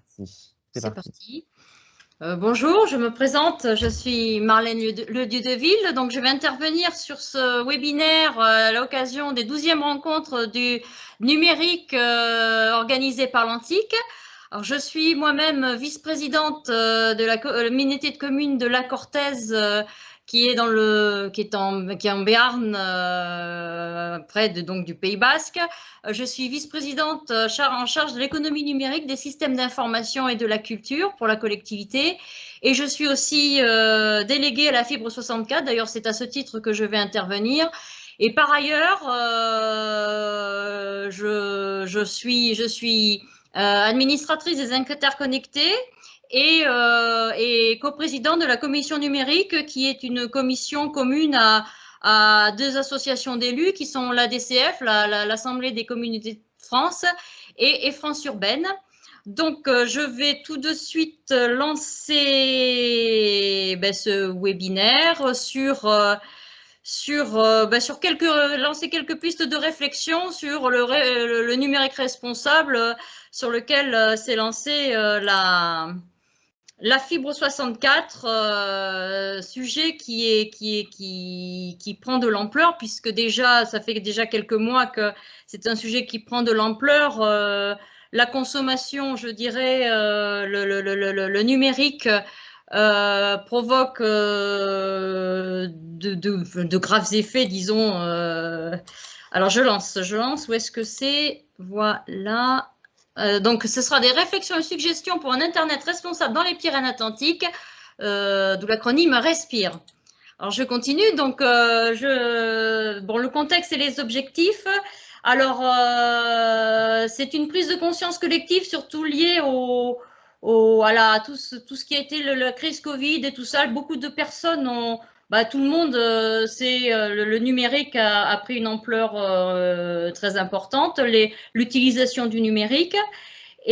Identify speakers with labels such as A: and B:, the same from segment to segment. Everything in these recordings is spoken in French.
A: C'est
B: C'est
A: parti.
B: parti. Bonjour, je me présente, je suis Marlène Ledieudeville, donc je vais intervenir sur ce webinaire à l'occasion des 12e rencontres du numérique organisées par l'Antique. Alors, je suis moi-même vice-présidente de la communauté de communes de La Cortaise, qui est en Béarn, près donc du Pays Basque. Je suis vice-présidente en charge de l'économie numérique, des systèmes d'information et de la culture pour la collectivité. Et je suis aussi déléguée à la Fibre 64. D'ailleurs, c'est à ce titre que je vais intervenir. Et par ailleurs, je suis administratrice des interconnectés et coprésidente de la commission numérique, qui est une commission commune à deux associations d'élus qui sont l'ADCF, l'Assemblée des communautés de France, et France Urbaine. Donc, je vais tout de suite lancer ce webinaire lancer quelques pistes de réflexion sur le numérique responsable, sur lequel s'est lancée la fibre 64, sujet qui prend de l'ampleur, puisque déjà, ça fait déjà quelques mois que c'est un sujet qui prend de l'ampleur. La consommation, je dirais, le numérique provoque de graves effets, disons. Alors, je lance. Où est-ce que c'est? Voilà. Donc, ce sera des réflexions et suggestions pour un Internet responsable dans les Pyrénées-Atlantiques, d'où l'acronyme RESPIRE. Alors, je continue. Donc, le contexte et les objectifs. Alors, c'est une prise de conscience collective, surtout liée à tout ce qui a été la crise Covid et tout ça. Beaucoup de personnes tout le monde sait, le numérique a pris une ampleur très importante, l'utilisation du numérique. On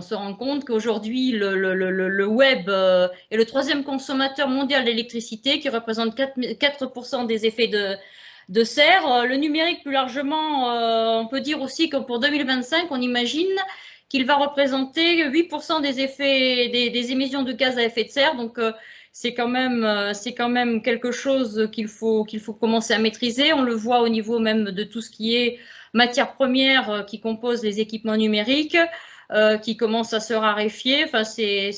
B: se rend compte qu'aujourd'hui, le web est le troisième consommateur mondial d'électricité, qui représente 4% des effets de serre. Le numérique, plus largement, on peut dire aussi que pour 2025, on imagine qu'il va représenter 8% des effets des émissions de gaz à effet de serre. Donc, c'est quand même quelque chose qu'il faut commencer à maîtriser. On le voit au niveau même de tout ce qui est matières premières qui composent les équipements numériques, qui commencent à se raréfier. Enfin, c'est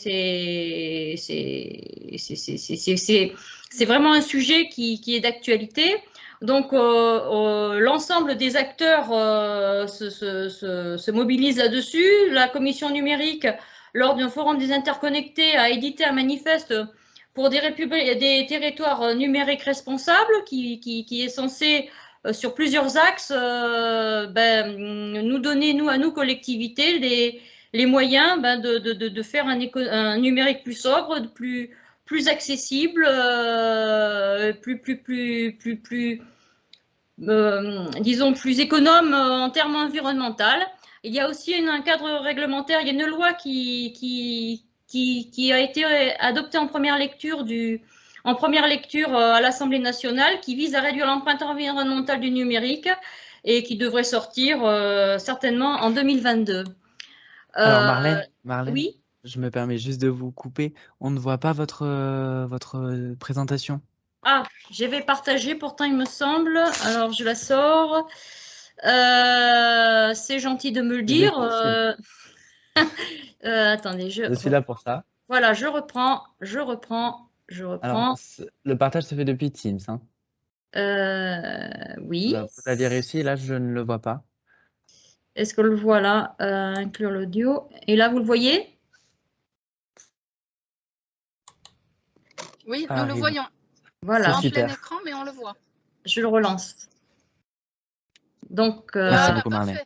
B: vraiment un sujet qui est d'actualité. Donc, l'ensemble des acteurs se mobilisent là-dessus. La commission numérique, lors d'un forum des interconnectés, a édité un manifeste pour des territoires numériques responsables, qui est censé, sur plusieurs axes, nous donner, nous collectivités, les moyens de faire un numérique plus sobre, plus accessible, disons, plus économe en termes environnementaux. Il y a aussi un cadre réglementaire, il y a une loi qui a été adoptée en première lecture à l'Assemblée nationale, qui vise à réduire l'empreinte environnementale du numérique et qui devrait sortir certainement en 2022.
A: Alors Marlène,
B: Oui.
A: je me permets juste de vous couper. On ne voit pas votre présentation.
B: Ah, je vais partager, pourtant il me semble. Alors, je la sors. C'est gentil de me le
A: Je
B: dire. Attendez,
A: je suis là pour ça.
B: voilà, je reprends.
A: Alors, le partage se fait depuis Teams, hein.
B: Oui.
A: Vous aviez réussi, là, je ne le vois pas.
B: Est-ce que le voit là? Inclure l'audio. Et là, vous le voyez?
C: Oui, nous le voyons.
B: Voilà.
C: C'est en plein écran, mais on le voit.
B: Je le relance. Donc,
A: merci beaucoup, Marlène.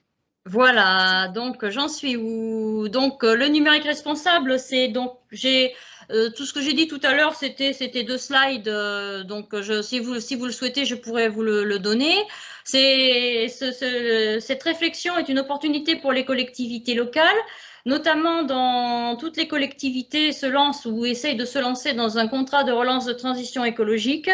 B: Voilà, donc j'en suis où? Donc, le numérique responsable, c'est donc tout ce que j'ai dit tout à l'heure, c'était 2 slides. Donc, si vous le souhaitez, je pourrais vous le donner. Cette réflexion est une opportunité pour les collectivités locales, notamment dans toutes les collectivités se lancent ou essayent de se lancer dans un contrat de relance de transition écologique.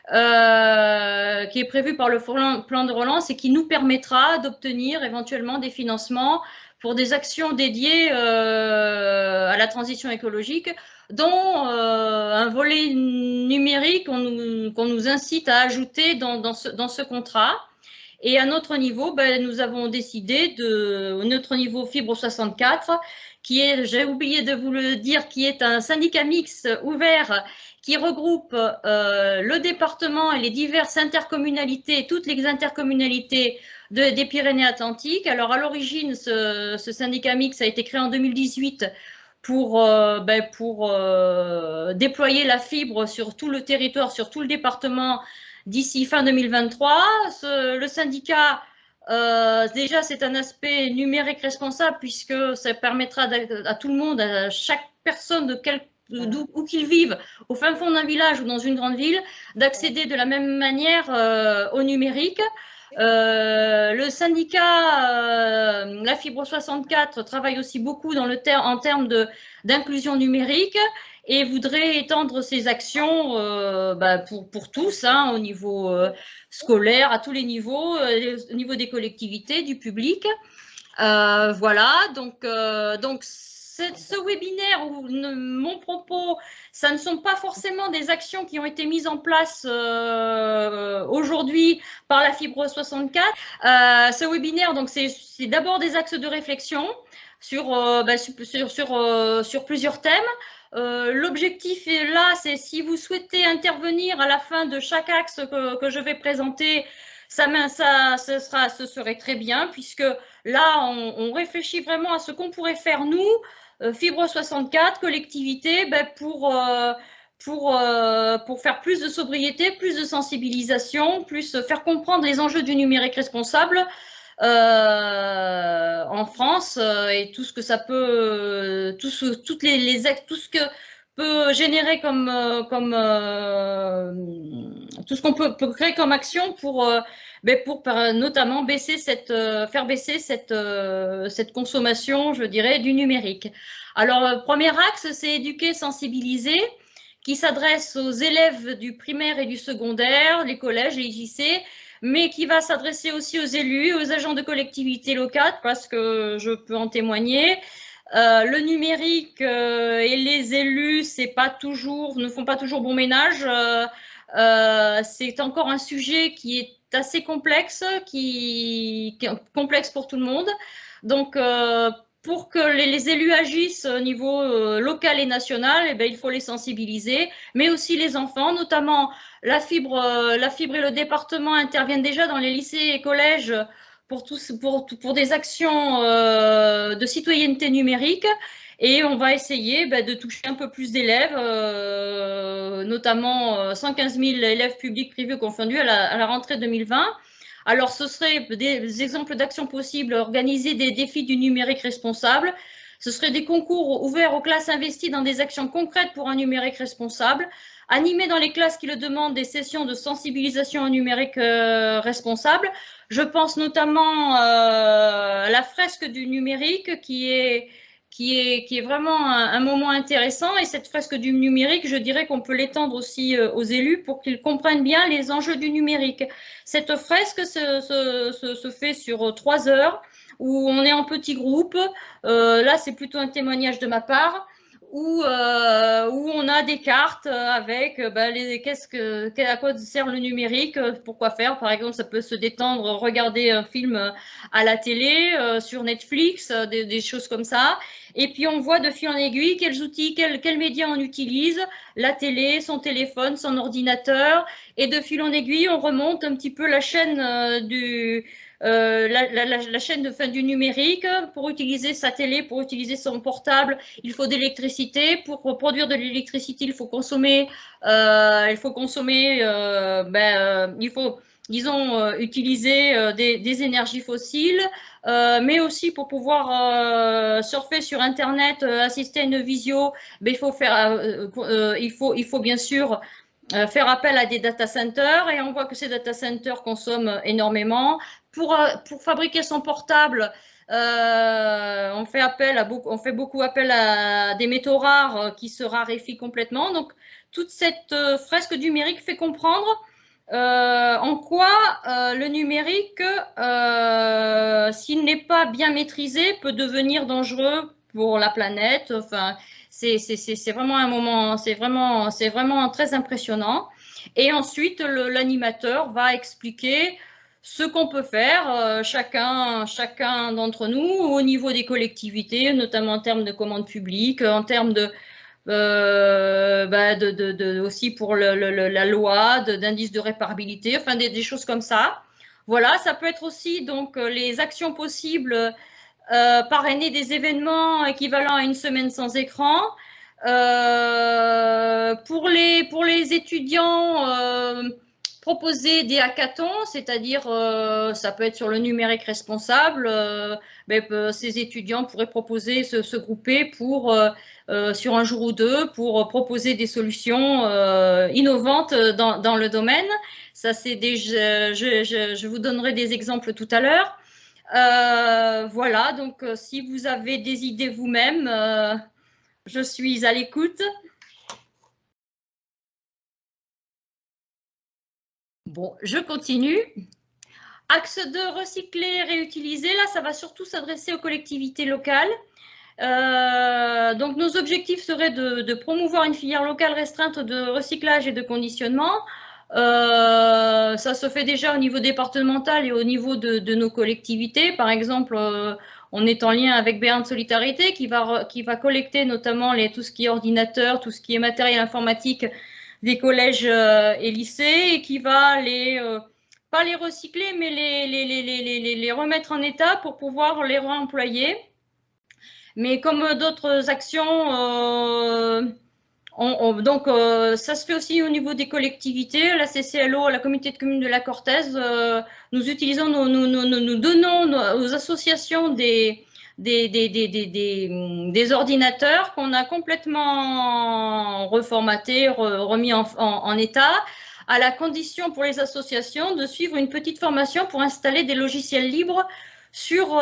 B: qui est prévu par le plan de relance et qui nous permettra d'obtenir éventuellement des financements pour des actions dédiées à la transition écologique, dont un volet numérique qu'on nous incite à ajouter dans ce contrat. Et à notre niveau, ben, nous avons décidé, au notre niveau Fibre 64, qui est, j'ai oublié de vous le dire, qui est un syndicat mixte ouvert qui regroupe le département et les diverses intercommunalités, toutes les intercommunalités des Pyrénées-Atlantiques. Alors à l'origine, ce syndicat mixte a été créé en 2018 pour déployer la fibre sur tout le territoire, sur tout le département d'ici fin 2023. Le syndicat, déjà, c'est un aspect numérique responsable puisque ça permettra à tout le monde, à chaque personne d'où qu'ils vivent, au fin fond d'un village ou dans une grande ville, d'accéder de la même manière au numérique. Le syndicat La Fibre 64 travaille aussi beaucoup en termes d'inclusion numérique et voudrait étendre ses actions pour tous, hein, au niveau scolaire, à tous les niveaux, au niveau des collectivités, du public. Voilà, donc ce webinaire où mon propos, ça ne sont pas forcément des actions qui ont été mises en place aujourd'hui par la Fibre 64. Ce webinaire, donc c'est d'abord des axes de réflexion sur plusieurs thèmes. L'objectif est là, c'est si vous souhaitez intervenir à la fin de chaque axe que je vais présenter, ce serait très bien, puisque là, on réfléchit vraiment à ce qu'on pourrait faire, nous, Fibre 64, collectivité, ben, pour faire plus de sobriété, plus de sensibilisation, plus faire comprendre les enjeux du numérique responsable en France et tout ce que ça peut, tout ce que peut générer tout ce qu'on peut créer comme action pour notamment faire baisser cette consommation, je dirais, du numérique. Alors, premier axe, c'est éduquer, sensibiliser, qui s'adresse aux élèves du primaire et du secondaire, les collèges, les lycées, mais qui va s'adresser aussi aux élus, aux agents de collectivités locales, parce que je peux en témoigner. Le numérique et les élus, ne font pas toujours bon ménage. C'est encore un sujet qui est assez complexe, qui est complexe pour tout le monde. Donc, pour que les élus agissent au niveau local et national, eh bien, il faut les sensibiliser, mais aussi les enfants, notamment la fibre et le département interviennent déjà dans les lycées et collèges pour des actions de citoyenneté numérique. Et on va essayer de toucher un peu plus d'élèves, notamment 115 000 élèves publics privés confondus à la rentrée 2020. Alors, ce serait des exemples d'actions possibles, organiser des défis du numérique responsable. Ce serait des concours ouverts aux classes investies dans des actions concrètes pour un numérique responsable. Animer dans les classes qui le demandent des sessions de sensibilisation au numérique responsable. Je pense notamment à la fresque du numérique qui est vraiment un moment intéressant. Et cette fresque du numérique, je dirais qu'on peut l'étendre aussi aux élus pour qu'ils comprennent bien les enjeux du numérique. Cette fresque se fait sur 3 heures où on est en petits groupes. Là, c'est plutôt un témoignage de ma part. Où on a des cartes avec à quoi sert le numérique, pourquoi faire. Par exemple, ça peut se détendre, regarder un film à la télé, sur Netflix, des choses comme ça. Et puis, on voit de fil en aiguille quels outils, quels médias on utilise, la télé, son téléphone, son ordinateur. Et de fil en aiguille, on remonte un petit peu la chaîne la chaîne de fin du numérique. Pour utiliser sa télé, pour utiliser son portable, il faut de l'électricité. Pour produire de l'électricité, il faut consommer, disons, utiliser des énergies fossiles, mais aussi pour pouvoir surfer sur Internet, assister à une visio, il faut bien sûr faire appel à des data centers, et on voit que ces data centers consomment énormément. Pour fabriquer son portable, on fait beaucoup appel à des métaux rares qui se raréfient complètement. Donc, toute cette fresque numérique fait comprendre En quoi le numérique, s'il n'est pas bien maîtrisé, peut devenir dangereux pour la planète. Enfin, c'est vraiment un moment, c'est vraiment très impressionnant. Et ensuite, l'animateur va expliquer ce qu'on peut faire, chacun d'entre nous, au niveau des collectivités, notamment en termes de commandes publiques, en termes de aussi pour la loi, d'indice de réparabilité, enfin des choses comme ça. Voilà, ça peut être aussi donc les actions possibles, parrainer des événements équivalents à une semaine sans écran. Pour les étudiants, proposer des hackathons, c'est-à-dire ça peut être sur le numérique responsable. Ces étudiants pourraient proposer, se grouper pour sur un jour ou deux pour proposer des solutions innovantes dans le domaine. Ça, c'est je vous donnerai des exemples tout à l'heure. Voilà, donc si vous avez des idées vous-même, je suis à l'écoute. Bon, je continue. Axe 2, recycler, réutiliser. Là, ça va surtout s'adresser aux collectivités locales. Donc, nos objectifs seraient de promouvoir une filière locale restreinte de recyclage et de conditionnement. Ça se fait déjà au niveau départemental et au niveau de nos collectivités. Par exemple, on est en lien avec Béarn Solidarité qui va collecter notamment tout ce qui est ordinateur, tout ce qui est matériel informatique des collèges et lycées et qui va pas les recycler, mais les remettre en état pour pouvoir les réemployer. Mais comme d'autres actions, donc ça se fait aussi au niveau des collectivités. La CCLO, la communauté de communes de la Cortaise, nous utilisons, nous donnons aux associations des ordinateurs qu'on a complètement reformatés, remis en état, à la condition pour les associations de suivre une petite formation pour installer des logiciels libres sur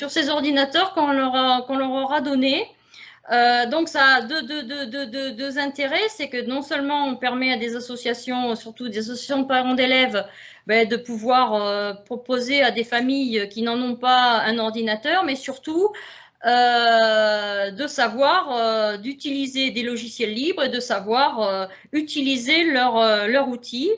B: ces ordinateurs qu'on leur aura donnés. Donc ça a deux intérêts, c'est que non seulement on permet à des associations, surtout des associations de parents d'élèves, de pouvoir proposer à des familles qui n'en ont pas un ordinateur, mais surtout de savoir d'utiliser des logiciels libres et de savoir utiliser leur outil.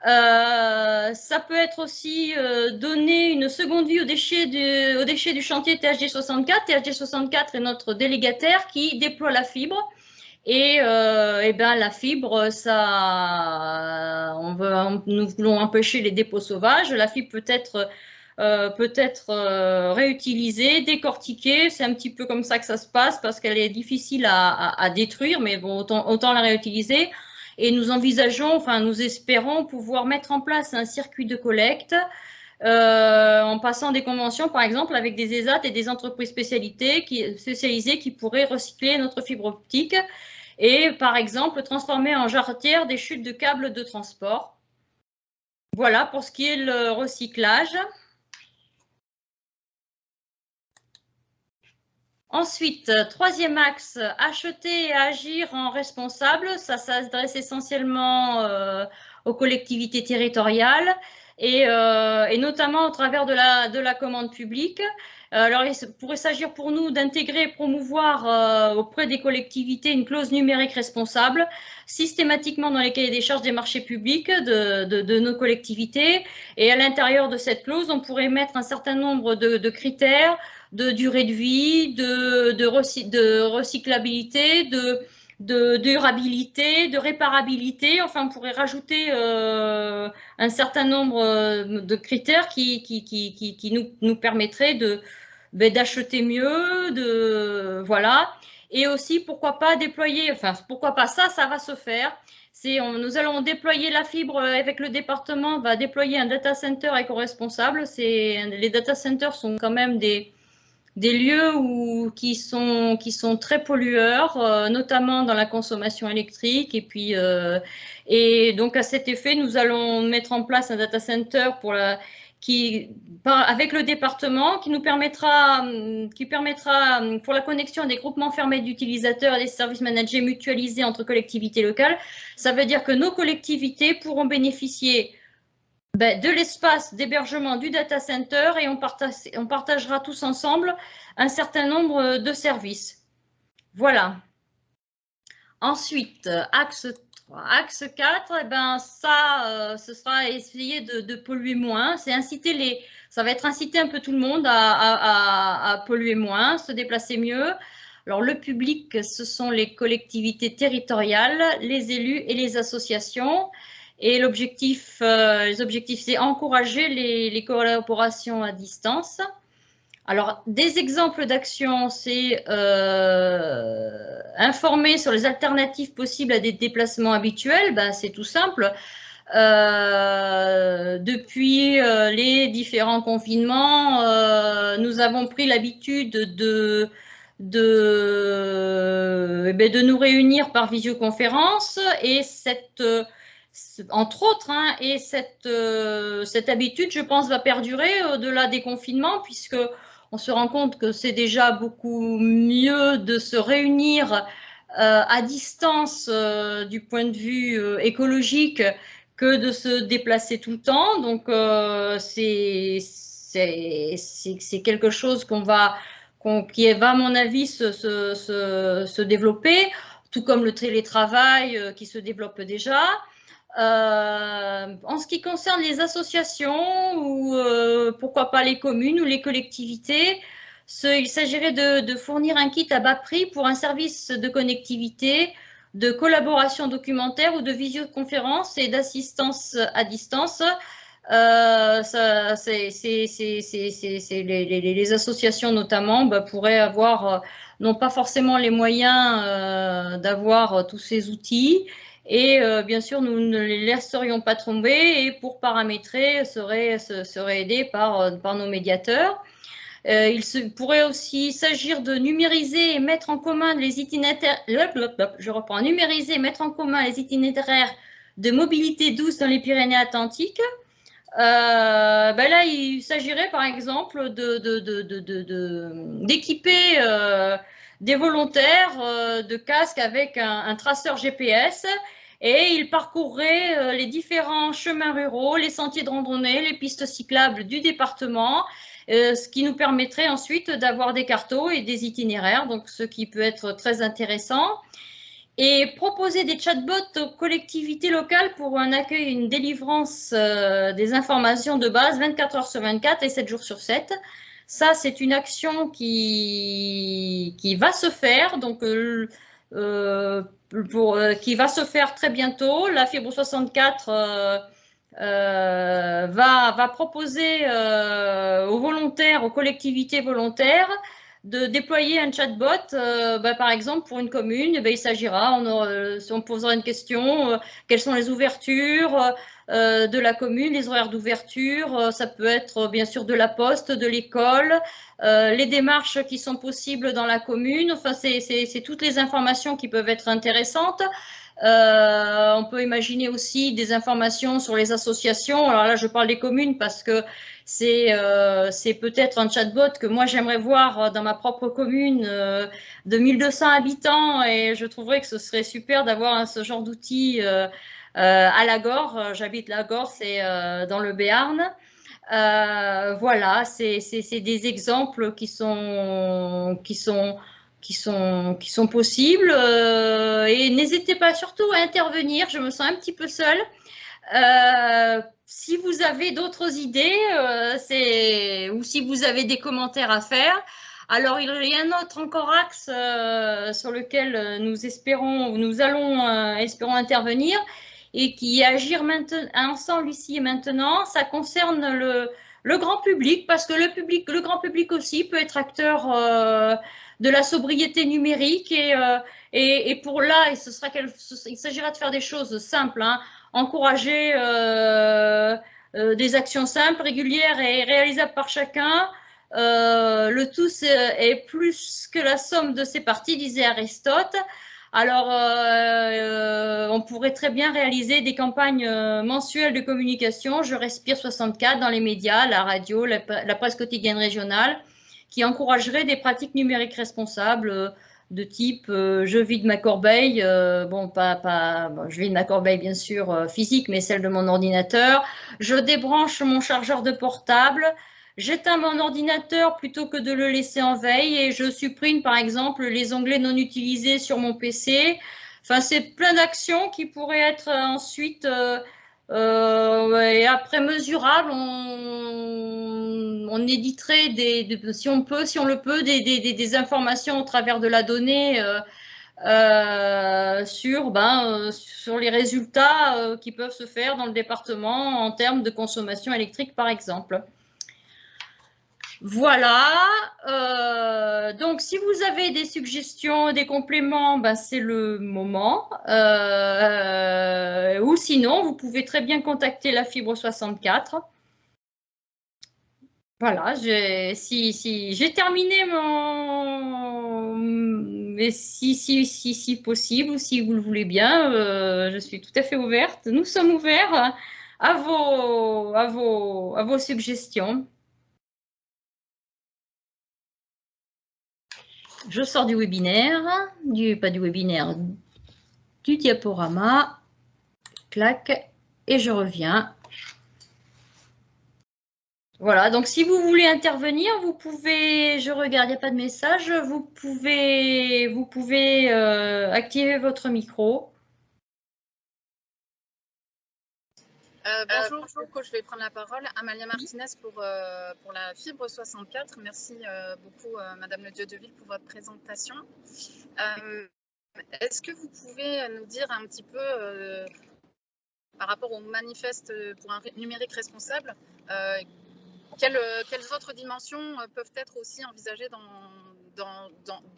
B: Ça peut être aussi donner une seconde vie aux déchets du chantier THG 64. THG 64 est notre délégataire qui déploie la fibre. Et la fibre, nous voulons empêcher les dépôts sauvages. La fibre peut être réutilisée, décortiquée. C'est un petit peu comme ça que ça se passe parce qu'elle est difficile à détruire, mais bon, autant la réutiliser. Et nous envisageons, enfin nous espérons pouvoir mettre en place un circuit de collecte en passant des conventions, par exemple, avec des ESAT et des entreprises spécialisées qui pourraient recycler notre fibre optique et, par exemple, transformer en jarretière des chutes de câbles de transport. Voilà pour ce qui est le recyclage. Ensuite, troisième axe, acheter et agir en responsable. Ça s'adresse essentiellement aux collectivités territoriales et notamment au travers de la commande publique. Alors, il pourrait s'agir pour nous d'intégrer et promouvoir auprès des collectivités une clause numérique responsable systématiquement dans les cahiers des charges des marchés publics de nos collectivités. Et à l'intérieur de cette clause, on pourrait mettre un certain nombre de critères de durée de vie, de recyclabilité, de durabilité, de réparabilité. Enfin, on pourrait rajouter un certain nombre de critères qui nous permettraient d'acheter mieux, voilà. Et aussi, pourquoi pas déployer, enfin, pourquoi pas ça va se faire. Nous allons déployer la fibre avec le département, on va déployer un data center éco-responsable. Les data centers sont quand même des lieux qui sont très pollueurs, notamment dans la consommation électrique. Et donc, à cet effet, nous allons mettre en place un data center avec le département, qui permettra pour la connexion des groupements fermés d'utilisateurs et des services managés mutualisés entre collectivités locales. Ça veut dire que nos collectivités pourront bénéficier de l'espace d'hébergement du data center et on partagera tous ensemble un certain nombre de services. Voilà. Ensuite, axe 3. Axe 4, eh ben, ce sera essayer de polluer moins. Ça va être inciter un peu tout le monde à polluer moins, se déplacer mieux. Alors, le public, ce sont les collectivités territoriales, les élus et les associations. Et les objectifs, c'est encourager les collaborations à distance. Alors, des exemples d'actions, c'est informer sur les alternatives possibles à des déplacements habituels. Ben, c'est tout simple. Depuis les différents confinements, nous avons pris l'habitude de nous réunir par visioconférence et entre autres, hein, et cette habitude, je pense, va perdurer au-delà des confinements, puisque on se rend compte que c'est déjà beaucoup mieux de se réunir à distance du point de vue écologique que de se déplacer tout le temps. Donc, c'est quelque chose qui va, à mon avis, se développer, tout comme le télétravail qui se développe déjà. En ce qui concerne les associations ou pourquoi pas les communes ou les collectivités, il s'agirait de fournir un kit à bas prix pour un service de connectivité, de collaboration documentaire ou de visioconférence et d'assistance à distance. Les associations notamment pourraient avoir, non pas forcément les moyens d'avoir tous ces outils. Et bien sûr, nous ne les laisserions pas tomber et pour paramétrer, seraient aidés par nos médiateurs. Il pourrait aussi s'agir de numériser et mettre en commun les itinéraires. Je reprends, numériser et mettre en commun les itinéraires de mobilité douce dans les Pyrénées-Atlantiques. Là, il s'agirait par exemple d'équiper des volontaires de casques avec un traceur GPS et ils parcourraient les différents chemins ruraux, les sentiers de randonnée, les pistes cyclables du département, ce qui nous permettrait ensuite d'avoir des cartos et des itinéraires, donc ce qui peut être très intéressant. Et proposer des chatbots aux collectivités locales pour un accueil et une délivrance des informations de base 24 heures sur 24 et 7 jours sur 7. Ça, c'est une action qui va se faire, donc qui va se faire très bientôt. La Fibre 64 va proposer aux volontaires, aux collectivités volontaires, de déployer un chatbot, par exemple, pour une commune. Il s'agira, si on posera une question, quelles sont les ouvertures de la commune, les horaires d'ouverture, ça peut être bien sûr de la poste, de l'école, les démarches qui sont possibles dans la commune. Enfin, c'est toutes les informations qui peuvent être intéressantes. On peut imaginer aussi des informations sur les associations. Alors là, je parle des communes parce que c'est peut-être un chatbot que moi j'aimerais voir dans ma propre commune de 1200 habitants et je trouverais que ce serait super d'avoir ce genre d'outil à Lagor. J'habite Lagor, c'est dans le Béarn. Voilà, c'est des exemples qui sont possibles et n'hésitez pas surtout à intervenir. Je me sens un petit peu seule. Si vous avez d'autres idées ou si vous avez des commentaires à faire, alors il y a un autre encore axe sur lequel nous allons espérons intervenir et qui est agir ensemble ici et maintenant. Ça concerne le grand public parce que le grand public aussi peut être acteur de la sobriété numérique et pour là, il s'agira de faire des choses simples, hein. Encourager des actions simples, régulières et réalisables par chacun. Le tout est plus que la somme de ses parties, disait Aristote. Alors, on pourrait très bien réaliser des campagnes mensuelles de communication. Je respire 64 dans les médias, la radio, la presse quotidienne régionale, qui encouragerait des pratiques numériques responsables de type je vide ma corbeille, bon, je vide ma corbeille bien sûr physique, mais celle de mon ordinateur. Je débranche mon chargeur de portable. J'éteins mon ordinateur plutôt que de le laisser en veille et je supprime par exemple les onglets non utilisés sur mon PC. Enfin, c'est plein d'actions qui pourraient être ensuite et après mesurables. On éditerait si on peut, si on le peut, des informations au travers de la donnée sur les résultats qui peuvent se faire dans le département en termes de consommation électrique, par exemple. Voilà, donc si vous avez des suggestions, des compléments, ben, c'est le moment. Ou sinon, vous pouvez très bien contacter la Fibre 64. Voilà, j'ai terminé mais si possible, ou si vous le voulez bien, je suis tout à fait ouverte. Nous sommes ouverts à vos suggestions. Je sors du webinaire, pas du webinaire, du diaporama, clac, et je reviens. Voilà, donc si vous voulez intervenir, vous pouvez, je regarde, il n'y a pas de message, vous pouvez activer votre micro.
C: Bonjour, je vais prendre la parole. Amalia Martinez pour la Fibre 64. Merci beaucoup, Madame Le Dieudeville, pour votre présentation. Est-ce que vous pouvez nous dire un petit peu, par rapport au manifeste pour un numérique responsable, quelles autres dimensions peuvent être aussi envisagées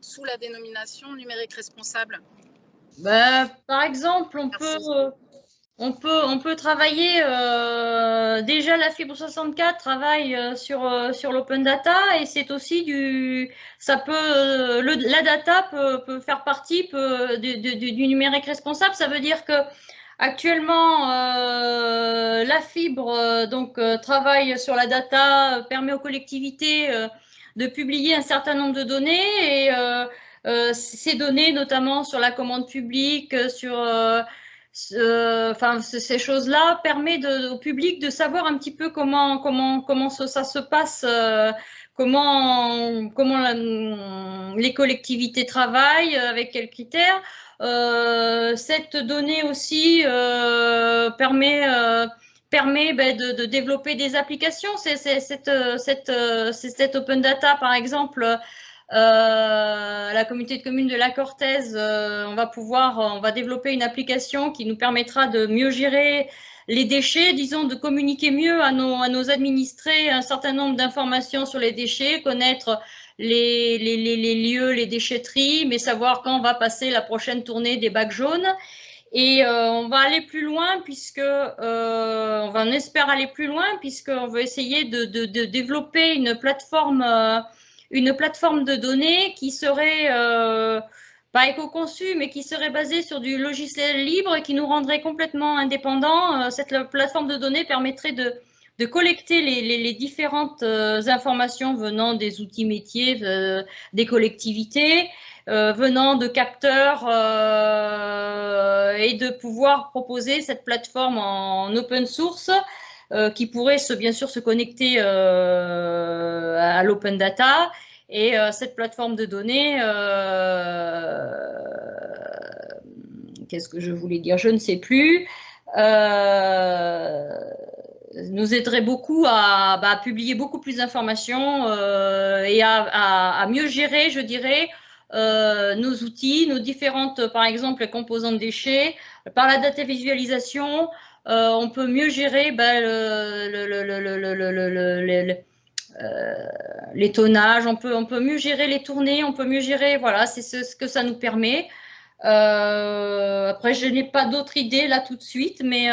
C: sous la dénomination numérique responsable?
B: Par exemple, on peut travailler, déjà la Fibre 64 travaille sur l'open data et c'est aussi la data peut faire partie du numérique responsable. Ça veut dire que actuellement, la Fibre travaille sur la data, permet aux collectivités de publier un certain nombre de données et ces données, notamment sur la commande publique, sur ces choses-là permettent au public de savoir un petit peu comment ça se passe, comment les collectivités travaillent, avec quels critères. Cette donnée aussi permet de développer des applications. Cette open data, par exemple, la communauté de communes de la Cortaise, on va développer une application qui nous permettra de mieux gérer les déchets, disons, de communiquer mieux à nos administrés un certain nombre d'informations sur les déchets, connaître les lieux, les déchetteries, mais savoir quand va passer la prochaine tournée des bacs jaunes. Et on va aller plus loin on espère aller plus loin puisqu'on veut essayer de développer une plateforme de données qui serait pas éco-conçue, mais qui serait basée sur du logiciel libre et qui nous rendrait complètement indépendants. Cette plateforme de données permettrait de collecter les différentes informations venant des outils métiers, des collectivités, venant de capteurs et de pouvoir proposer cette plateforme en open source qui pourrait bien sûr se connecter à l'open data. Et cette plateforme de données, qu'est-ce que je voulais dire? Je ne sais plus. Nous aiderait beaucoup à publier beaucoup plus d'informations et à mieux gérer, je dirais, nos outils, nos différentes, par exemple, composantes déchets. Par la data visualisation, on peut mieux gérer les tonnages, on peut mieux gérer les tournées, on peut mieux gérer, voilà, c'est ce que ça nous permet. Après, je n'ai pas d'autres idées là tout de suite, mais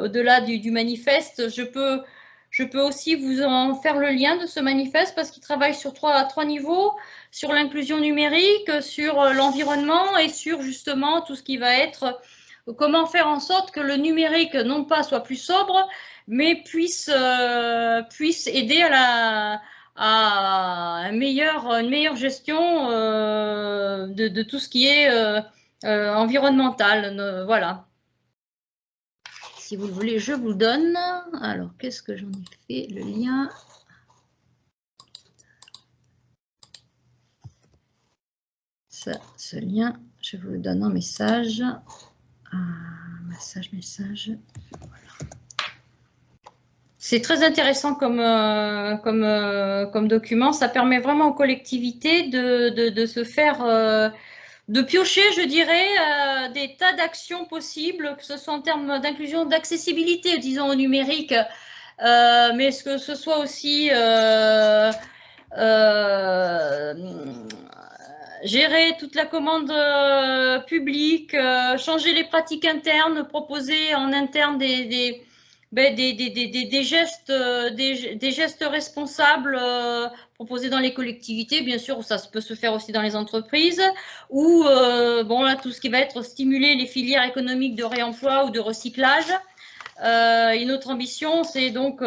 B: au-delà du manifeste, je Je peux aussi vous en faire le lien de ce manifeste parce qu'il travaille sur trois niveaux, sur l'inclusion numérique, sur l'environnement et sur justement tout ce qui va être comment faire en sorte que le numérique non pas soit plus sobre, mais puisse aider à une meilleure gestion de tout ce qui est environnemental. Voilà. Si vous le voulez, je vous le donne. Alors, qu'est-ce que j'en ai fait? Le lien. Ça, ce lien, je vous le donne en message. Message. Voilà. C'est très intéressant comme document. Ça permet vraiment aux collectivités de se faire... de piocher, je dirais, des tas d'actions possibles, que ce soit en termes d'inclusion, d'accessibilité, disons, au numérique, mais que ce soit aussi gérer toute la commande publique, changer les pratiques internes, proposer en interne des gestes responsables proposés dans les collectivités, bien sûr, ça peut se faire aussi dans les entreprises, ou bon, là, tout ce qui va être stimuler les filières économiques de réemploi ou de recyclage. Une autre ambition, c'est donc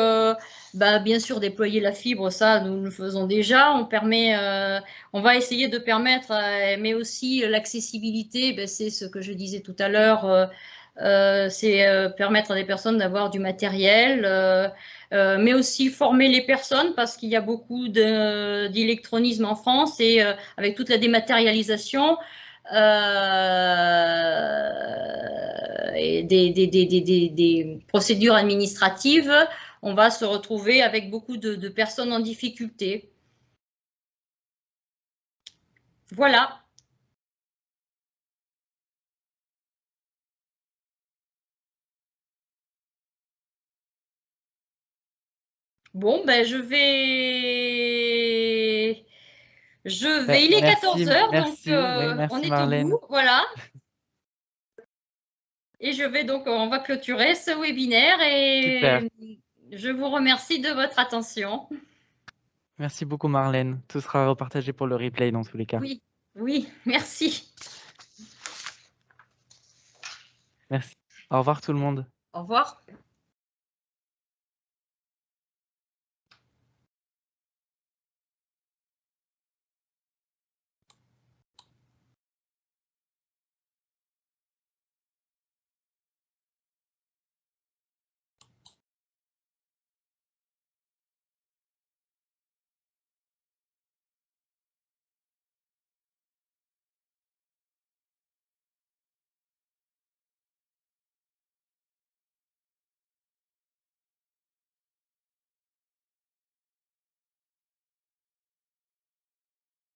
B: bien sûr déployer la fibre, ça nous le faisons déjà. On va essayer de permettre, mais aussi l'accessibilité, c'est ce que je disais tout à l'heure, c'est permettre à des personnes d'avoir du matériel, mais aussi former les personnes parce qu'il y a beaucoup d'électronisme en France et avec toute la dématérialisation et des procédures administratives, on va se retrouver avec beaucoup de personnes en difficulté. Voilà. Bon, il est 14 h, donc on est
A: Marlène.
B: au bout, voilà. Et on va clôturer ce webinaire et
A: Super.
B: je vous remercie de votre attention.
A: Merci beaucoup Marlène. Tout sera repartagé pour le replay dans tous les cas.
B: Oui, merci.
A: Merci. Au revoir tout le monde.
B: Au revoir.